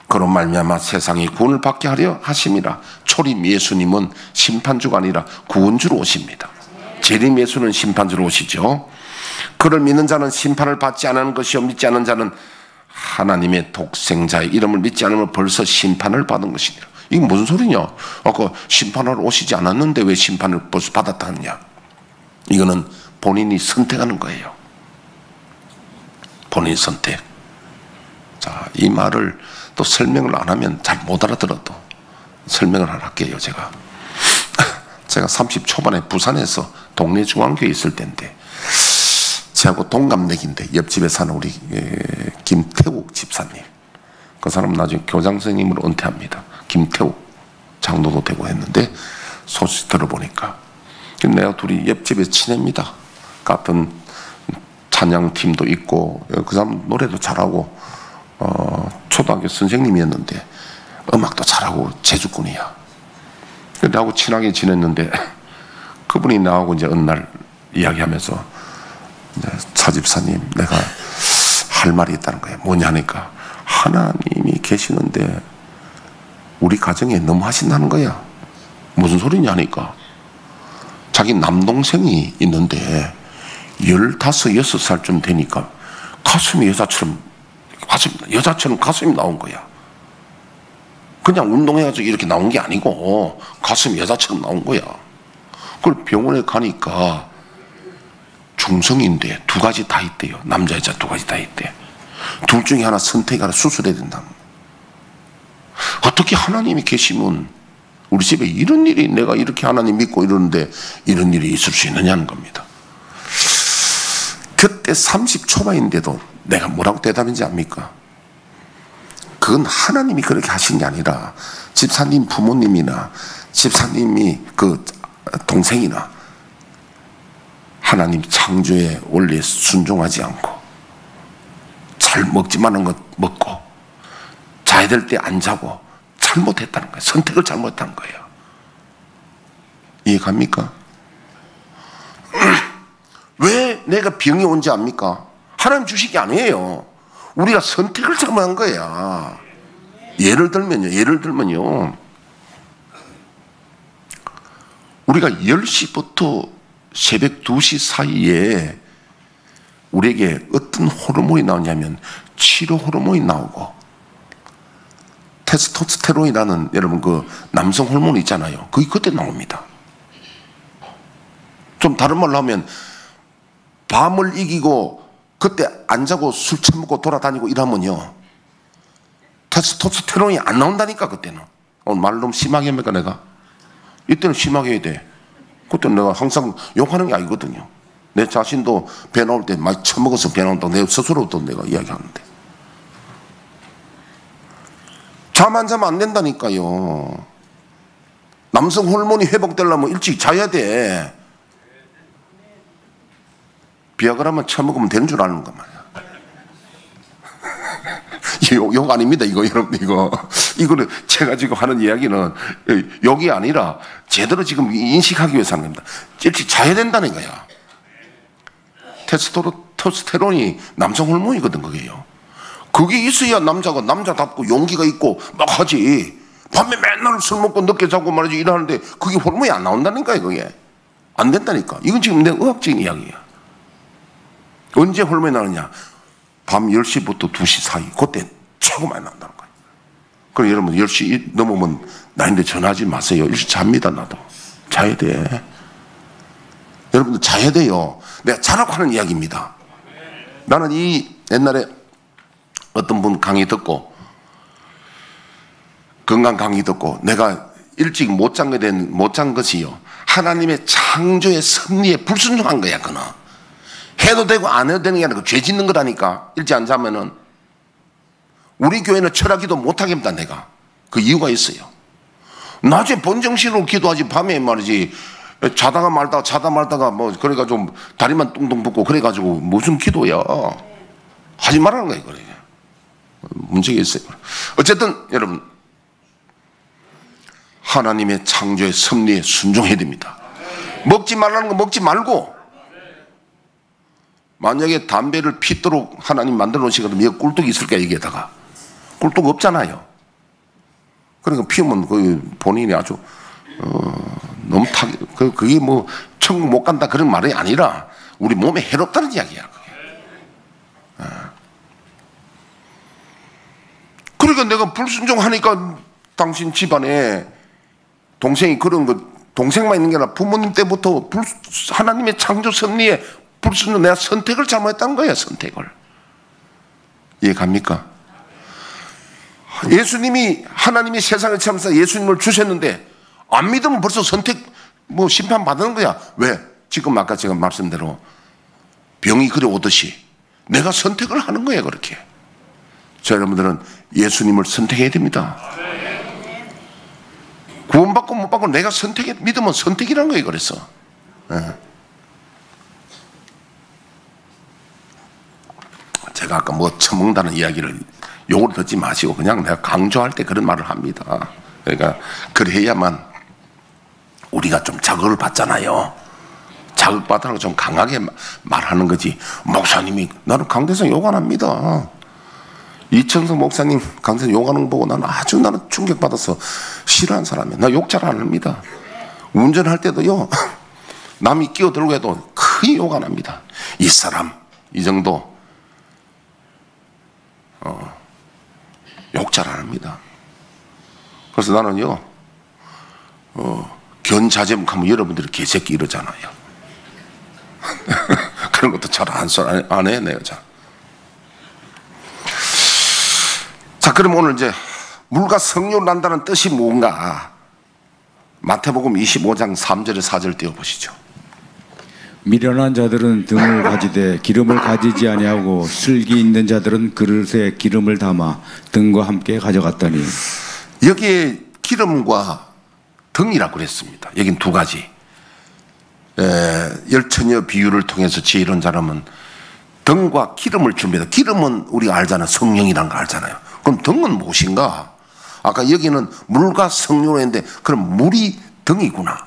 그로 말미암아 세상이 구원을 받게 하려 하심이라. 초림 예수님은 심판주가 아니라 구원주로 오십니다. 재림 예수는 심판주로 오시죠. 그를 믿는 자는 심판을 받지 않은 것이요 믿지 않은 자는 하나님의 독생자의 이름을 믿지 않으면 벌써 심판을 받은 것이니라. 이게 무슨 소리냐? 아까 심판하러 오시지 않았는데 왜 심판을 벌써 받았다 하느냐? 이거는 본인이 선택하는 거예요. 본인 선택. 자, 이 말을 또 설명을 안 하면 잘 못 알아들어도 설명을 하나 할게요. 제가 30 초반에 부산에서 동네 중앙교회 있을 때인데 저하고 동갑내기인데 옆집에 사는 우리 김태욱 집사님, 그 사람 나중에 교장 선생님으로 은퇴합니다. 김태욱 장로도 되고 했는데 소식 들어보니까 내가 둘이 옆집에 친합니다. 같은 찬양팀도 있고 그 사람 노래도 잘하고 초등학교 선생님이었는데 음악도 잘하고 재주꾼이야. 나하고 친하게 지냈는데 그분이 나하고 이제 어느 날 이야기하면서 차 집사님, 내가 할 말이 있다는 거예요. 뭐냐니까 하나님이 계시는데 우리 가정에 너무 하신다는 거야. 무슨 소리냐니까 자기 남동생이 있는데 15, 6살쯤 되니까 가슴이 여자처럼 가슴이 나온 거야. 그냥 운동해가지고 이렇게 나온 게 아니고 가슴이 여자처럼 나온 거야. 그걸 병원에 가니까 중성인데 2가지 다 있대요. 남자 여자 2가지 다 있대. 둘 중에 하나 선택하라 수술해야 된다. 어떻게 하나님이 계시면 우리 집에 이런 일이, 내가 이렇게 하나님 믿고 이러는데 이런 일이 있을 수 있느냐는 겁니다. 그때 30 초반인데도 내가 뭐라고 대답인지 압니까? 그건 하나님이 그렇게 하신 게 아니라 집사님 부모님이나 집사님이 그 동생이나 하나님 창조의 원리에 순종하지 않고 잘 먹지만한 것 먹고 자야 될 때 안 자고 잘못했다는 거예요. 선택을 잘못했다는 거예요. 이해갑니까? 왜 내가 병이 온지 압니까? 하나님 주신 게 아니에요. 우리가 선택을 잘못한 거야. 예를 들면요. 우리가 10시부터 새벽 2시 사이에 우리에게 어떤 호르몬이 나오냐면 치료 호르몬이 나오고 테스토스테론이라는 여러분 그 남성 호르몬이 있잖아요. 그게 그때 나옵니다. 좀 다른 말로 하면 밤을 이기고 그때 안 자고 술 처먹고 돌아다니고 이러면요 테스토스테론이 안 나온다니까. 그때는 오늘 말 너무 심하게 합니까? 내가 이때는 심하게 해야 돼. 그때 내가 항상 욕하는 게 아니거든요. 내 자신도 배 나올 때 많이 처먹어서 배 나온다고 내 스스로도 내가 이야기하는데 잠 안 자면 안 된다니까요. 남성 호르몬이 회복되려면 일찍 자야 돼. 비아그라만 처먹으면 되는 줄 아는 거 말이야. 욕 아닙니다. 이거 여러분 이거는 제가 지금 하는 이야기는 욕이 아니라 제대로 지금 인식하기 위해서 하는 겁니다. 일찍 자야 된다는 거야. 테스토스테론이 남성 호르몬이거든. 그게 있어야 남자가 남자답고 용기가 있고 막 하지. 밤에 맨날 술 먹고 늦게 자고 말이지 일하는데 그게 호르몬이 안 나온다니까요. 그게 안 된다니까. 이건 지금 내 의학적인 이야기야. 언제 호르몬이 나느냐? 밤 10시부터 2시 사이. 그때 최고 많이 나온다는 거예요. 그럼 여러분 10시 넘으면 나인데 전화하지 마세요. 일찍 잡니다. 나도 자야 돼. 여러분들 자야 돼요. 내가 자라고 하는 이야기입니다. 나는 이 옛날에 어떤 분 강의 듣고 건강 강의 듣고 내가 일찍 못 잔 것이요 하나님의 창조의 섭리에 불순종한 거야. 그는 해도 되고 안 해도 되는 게 아니라 죄 짓는 거라니까. 일찍 안 자면은 우리 교회는 철학기도 못하게 합니다. 내가 그 이유가 있어요. 낮에 본정신으로 기도하지 밤에 말이지 자다가 말다가 뭐 그래가지고 다리만 뚱뚱 붓고 그래가지고 무슨 기도야. 하지 말라는 거예요. 그래. 문제가 있어요. 어쨌든 여러분 하나님의 창조의 섭리에 순종해야 됩니다. 먹지 말라는 거 먹지 말고 만약에 담배를 피도록 하나님 만들어 놓으시거든 여기 꿀떡이 있을까 여기에다가. 꿀떡 없잖아요. 그러니까 피우면 그 본인이 아주 너무 그게 뭐 천국 못 간다 그런 말이 아니라 우리 몸에 해롭다는 이야기야. 그러니까 내가 불순종하니까 당신 집안에 동생이 그런 거 동생만 있는 게 아니라 부모님 때부터 하나님의 창조 섭리에 불순종 내가 선택을 잘못했다는 거야. 선택을. 이해 갑니까? 예수님이 하나님이 세상을 참사 예수님을 주셨는데 안 믿으면 벌써 선택 뭐 심판 받는 거야. 왜? 지금 아까 제가 말씀대로 병이 그래 오듯이 내가 선택을 하는 거예요. 그렇게. 자, 여러분들은 예수님을 선택해야 됩니다. 구원받고 못 받고 내가 믿으면 선택이라는 거예요. 그래서 제가 아까 뭐 처먹는다는 이야기를 욕을 듣지 마시고 그냥 내가 강조할 때 그런 말을 합니다. 그러니까 그래야만 우리가 좀 자극을 받잖아요. 자극받으라고 좀 강하게 말하는 거지. 목사님이 나는 강대상 욕 안 합니다. 이천성 목사님 강대상 욕하는 거 보고 나는 충격받아서 싫어하는 사람이에요. 나 욕 잘 안 합니다. 운전할 때도요 남이 끼어들고 해도 크게 욕 안 합니다. 이 사람 이 정도 욕 잘 안 합니다. 그래서 나는요 견자제목하면 여러분들이 개새끼 이러잖아요. 그런 것도 잘 안 해 내가 잘. 자, 그럼 오늘 이제 물과 성령을 난다는 뜻이 뭔가 마태복음 25장 3절에 4절 띄워보시죠. 미련한 자들은 등을 가지되 기름을 가지지 아니하고 슬기 있는 자들은 그릇에 기름을 담아 등과 함께 가져갔더니. 여기에 기름과 등이라고 그랬습니다. 여긴 두 가지. 열처녀 비유를 통해서 지혜로운 사람은 등과 기름을 줍니다. 기름은 우리가 알잖아요. 성령이라는 거 알잖아요. 그럼 등은 무엇인가? 아까 여기는 물과 성령으로 했는데 그럼 물이 등이구나.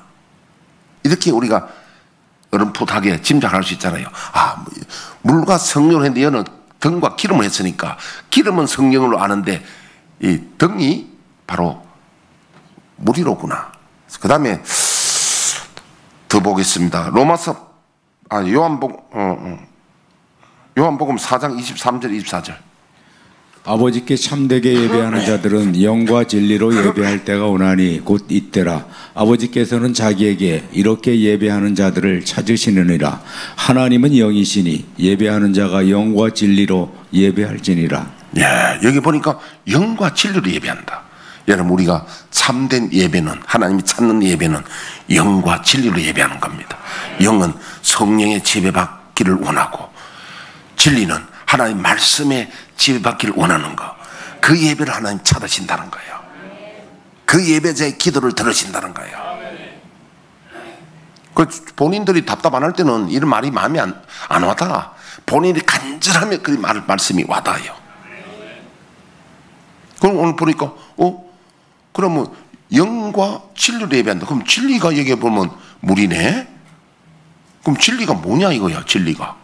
이렇게 우리가 어렴풋하게 짐작할 수 있잖아요. 아, 물과 성령으로 했는데 얘는 등과 기름을 했으니까 기름은 성령으로 아는데 이 등이 바로 물이로구나. 그 다음에 더 보겠습니다. 요한복음 4장 23절 24절. 아버지께 참되게 예배하는 자들은 영과 진리로 예배할 때가 오나니 곧 이때라. 아버지께서는 자기에게 이렇게 예배하는 자들을 찾으시느니라. 하나님은 영이시니 예배하는 자가 영과 진리로 예배할지니라. 예, 여기 보니까 영과 진리로 예배한다. 여러분, 우리가 참된 예배는, 하나님이 찾는 예배는 영과 진리로 예배하는 겁니다. 영은 성령의 지배받기를 원하고, 진리는 하나님 말씀에 지배받기를 원하는 거. 그 예배를 하나님 찾으신다는 거예요. 그 예배자의 기도를 들으신다는 거예요. 그 본인들이 답답 안 할 때는 이런 말이 마음에 안 와닿아. 본인이 간절하면 그 말씀이 와닿아요. 그럼 오늘 보니까 그러면 영과 진리로 예배한다. 그럼 진리가 여기에 보면 물이네. 그럼 진리가 뭐냐 이거야. 진리가.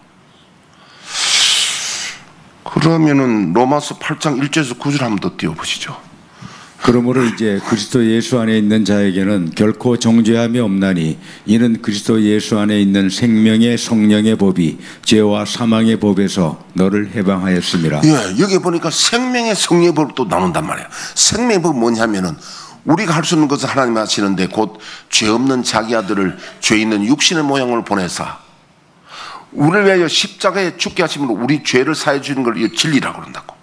그러면은 로마서 8장 1절에서 9절 한번 더 띄워보시죠. 그러므로 이제 그리스도 예수 안에 있는 자에게는 결코 정죄함이 없나니 이는 그리스도 예수 안에 있는 생명의 성령의 법이 죄와 사망의 법에서 너를 해방하였습니다. 예, 여기 보니까 생명의 성령의 법도 나눈단 말이에요. 생명의 법은 뭐냐면은 우리가 할 수 있는 것을 하나님 하시는데 곧 죄 없는 자기 아들을 죄 있는 육신의 모양을 보내사 우리를 위하여 십자가에 죽게 하심으로 우리 죄를 사해 주는 걸 진리라고 그런다고.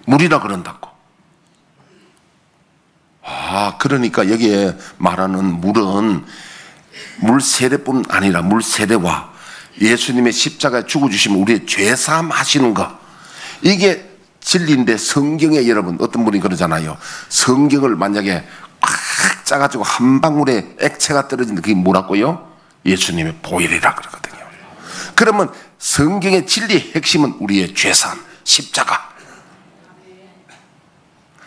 물이라 그런다고. 그러니까 여기에 말하는 물은 물 세례뿐 아니라 물 세례와 예수님의 십자가에 죽어주시면 우리의 죄사함 하시는 거, 이게 진리인데, 성경에 여러분 어떤 분이 그러잖아요. 성경을 만약에 꽉 짜가지고 한 방울의 액체가 떨어진다. 그게 뭐라고요? 예수님의 보혈이라 그러거든요. 그러면 성경의 진리의 핵심은 우리의 죄사함, 십자가.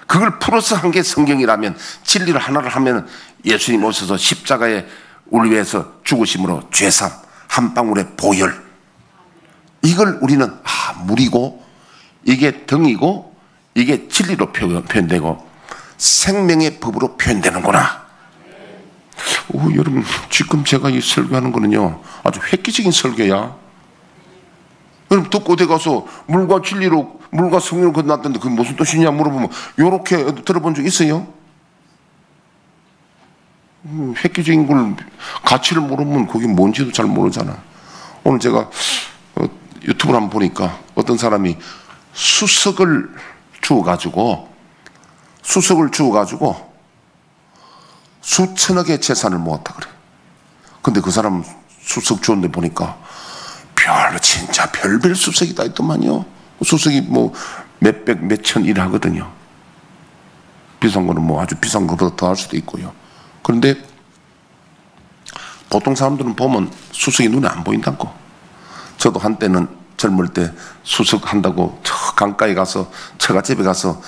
그걸 플러스 한 게 성경이라면, 진리를 하나를 하면 예수님 오셔서 십자가에 우리 위해서 죽으심으로 죄사함, 한 방울의 보혈, 이걸 우리는 물이고 이게 등이고 이게 진리로 표현되고 생명의 법으로 표현되는구나. 여러분, 지금 제가 이 설교하는 거는요 아주 획기적인 설교야. 여러분, 듣고 어디 가서 물과 진리로, 물과 성령으로 건너왔던데 그게 무슨 뜻이냐 물어보면 요렇게 들어본 적 있어요? 획기적인 걸 가치를 모르면 그게 뭔지도 잘 모르잖아. 오늘 제가 유튜브를 한번 보니까 어떤 사람이 수석을 주어가지고 수천억의 재산을 모았다 그래. 근데 그 사람 수석 주었는데 보니까 진짜 별별 수석이 다 있더만요. 수석이 뭐 몇백 몇천 일 하거든요. 비싼 거는 뭐 아주 비싼 것보다 더 할 수도 있고요. 그런데 보통 사람들은 보면 수석이 눈에 안 보인다고. 저도 한때는 젊을 때 수석 한다고 저 강가에 가서 처갓집에 가서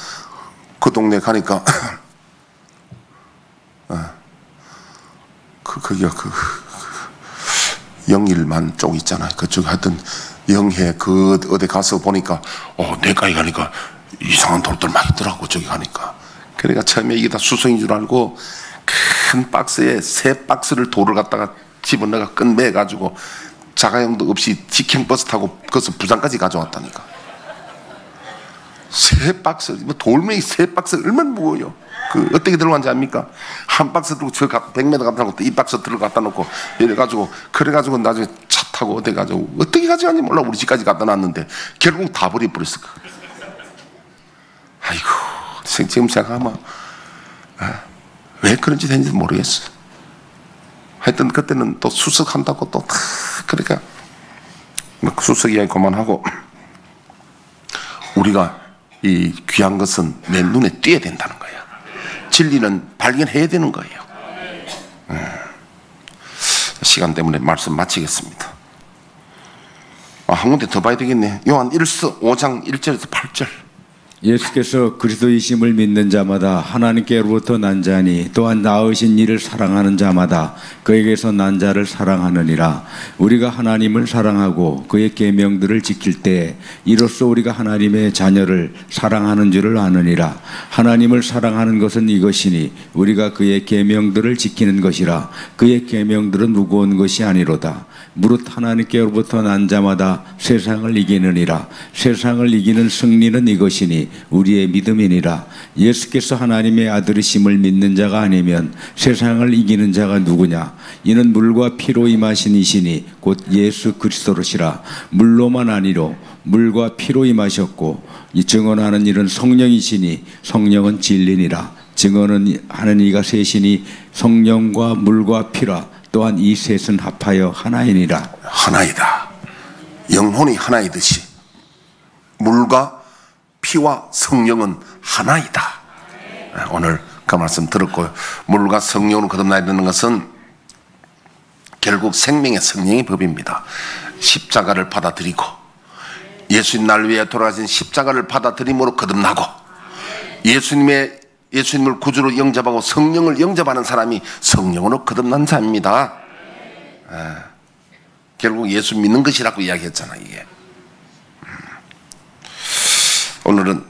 그 동네 가니까 거기가 영일만 쪽 있잖아요. 그쪽 하여튼 영해 어디 가서 보니까 내가에 가니까 이상한 돌들 막 있더라고. 저기 가니까. 그러니까 처음에 이게 다 수성인 줄 알고 큰 박스에 3박스를 돌을 갖다가 집어넣어 끝매가지고 자가용도 없이 직행버스 타고 거기서 부산까지 가져왔다니까. 3박스, 돌멩이 3박스 얼마나 무거워요. 어떻게 들어간지 압니까? 한 박스 들고 저 100m 갖다 놓고 이 박스 들어갔다 놓고 이래가지고 그래가지고 나중에 차 타고 어디 가지고 어떻게 가져갔는지 몰라. 우리 집까지 갖다 놨는데 결국 다 버려버렸을 거야. 아이고, 지금 생각하면 왜 그런 짓 했는지 모르겠어. 하여튼 그때는 또 수석한다고 또 그러니까 수석 이야기 그만하고 우리가 이 귀한 것은 내 눈에 띄어야 된다는 거야. 진리는 발견해야 되는 거예요. 시간 때문에 말씀 마치겠습니다. 한 군데 더 봐야 되겠네. 요한 1서 5장 1절에서 8절. 예수께서 그리스도이심을 믿는 자마다 하나님께로부터 난 자니 또한 낳으신 이를 사랑하는 자마다 그에게서 난 자를 사랑하느니라. 우리가 하나님을 사랑하고 그의 계명들을 지킬 때 이로써 우리가 하나님의 자녀를 사랑하는 줄을 아느니라. 하나님을 사랑하는 것은 이것이니 우리가 그의 계명들을 지키는 것이라. 그의 계명들은 무거운 것이 아니로다. 무릇 하나님께로부터 난 자마다 세상을 이기느니라. 세상을 이기는 승리는 이것이니 우리의 믿음이니라. 예수께서 하나님의 아들이심을 믿는 자가 아니면 세상을 이기는 자가 누구냐? 이는 물과 피로 임하신 이시니 곧 예수 그리스도로시라. 물로만 아니로 물과 피로 임하셨고 이 증언하는 일은 성령이시니 성령은 진리니라. 증언은 하는 이가 셋이니 성령과 물과 피라. 또한 이 셋은 합하여 하나이니라. 하나이다. 영혼이 하나이듯이 물과 피와 성령은 하나이다. 오늘 그 말씀 들었고요. 물과 성령으로 거듭나야 되는 것은 결국 생명의 성령의 법입니다. 십자가를 받아들이고 예수님 날 위해 돌아가신 십자가를 받아들임으로 거듭나고 예수님을 구주로 영접하고 성령을 영접하는 사람이 성령으로 거듭난 자입니다. 결국 예수 믿는 것이라고 이야기했잖아. 이게 오늘은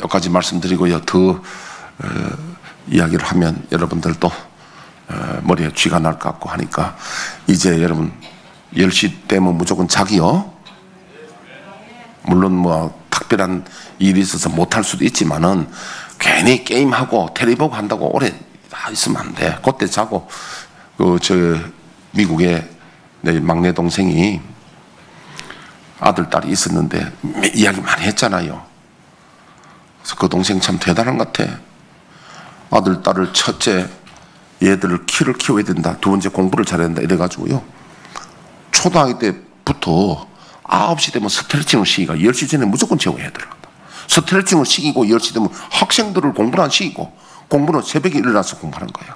여기까지 말씀드리고요. 더 이야기를 하면 여러분들도 머리에 쥐가 날 것 같고 하니까 이제 여러분 10시 되면 무조건 자기요. 물론 뭐 특별한 일이 있어서 못할 수도 있지만은 괜히 게임하고 텔레비 보고 한다고 오래 있으면 안 돼. 그때 자고 미국에 내 막내 동생이 아들, 딸이 있었는데 이야기 많이 했잖아요. 그래서 그 동생 참 대단한 것 같아. 아들, 딸을 첫째 얘들을 키워야 된다. 두 번째 공부를 잘해야 된다. 이래가지고요. 초등학교 때부터 9시 되면 스트레칭을 시키니까 10시 전에 무조건 재워야 되더라고요. 스트레칭을 시키고 10시 되면 학생들을 공부를 안 시키고 공부는 새벽에 일어나서 공부하는 거예요.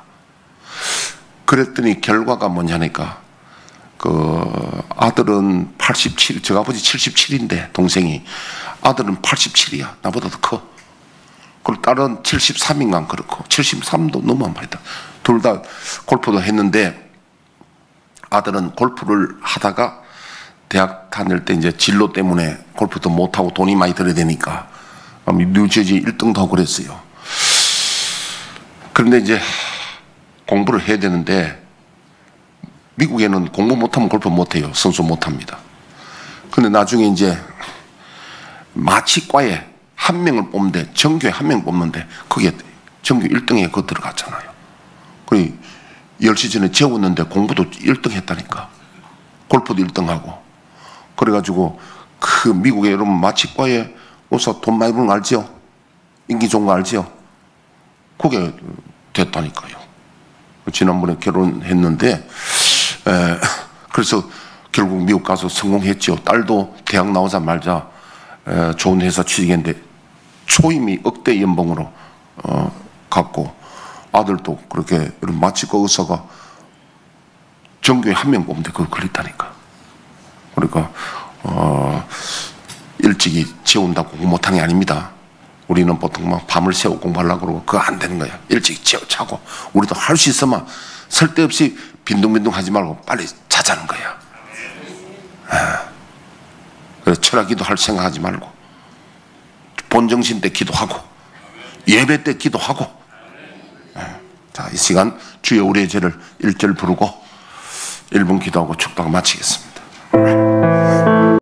그랬더니 결과가 뭐냐니까 아들은 87, 저 아버지 77인데 동생이 아들은 87이야. 나보다 더 커. 그리고 딸은 73인가 그렇고 73도 너무 한 말이다. 둘 다 골프도 했는데 아들은 골프를 하다가 대학 다닐 때 이제 진로 때문에 골프도 못하고 돈이 많이 들어야 되니까 뉴저지 1등도 하고 그랬어요. 그런데 이제 공부를 해야 되는데 미국에는 공부 못하면 골프 못해요. 선수 못합니다. 근데 나중에 이제 마치과에 한 명을 뽑는데, 전교에 한 명 뽑는데 그게 전교 1등에 그거 들어갔잖아요. 그리고 10시 전에 재웠는데 공부도 1등 했다니까. 골프도 1등하고. 그래가지고 그 미국에 여러분 마치과에 어서 돈 많이 버는 거 알지요? 인기 좋은 거 알지요? 그게 됐다니까요. 지난번에 결혼했는데 그래서 결국 미국 가서 성공했죠. 딸도 대학 나오자마자 좋은 회사 취직했는데 초임이 억대 연봉으로 갔고, 아들도 그렇게 마치과 의사가 전교에 한 명 뽑는데 그거 걸렸다니까. 그러니까 일찍이 재운다고 공부 못하는 게 아닙니다. 우리는 보통 막 밤을 새워 공부하려고 그러고 그거 안 되는 거야. 일찍 재우차고 우리도 할 수 있으면 쓸데없이 빈둥빈둥 하지 말고 빨리 자자는 거야. 그래서 철학기도 할 생각하지 말고 본정신 때 기도하고 예배 때 기도하고. 자, 이 시간 주여 우리의 죄를 1절 부르고 1분 기도하고 축도하고 마치겠습니다.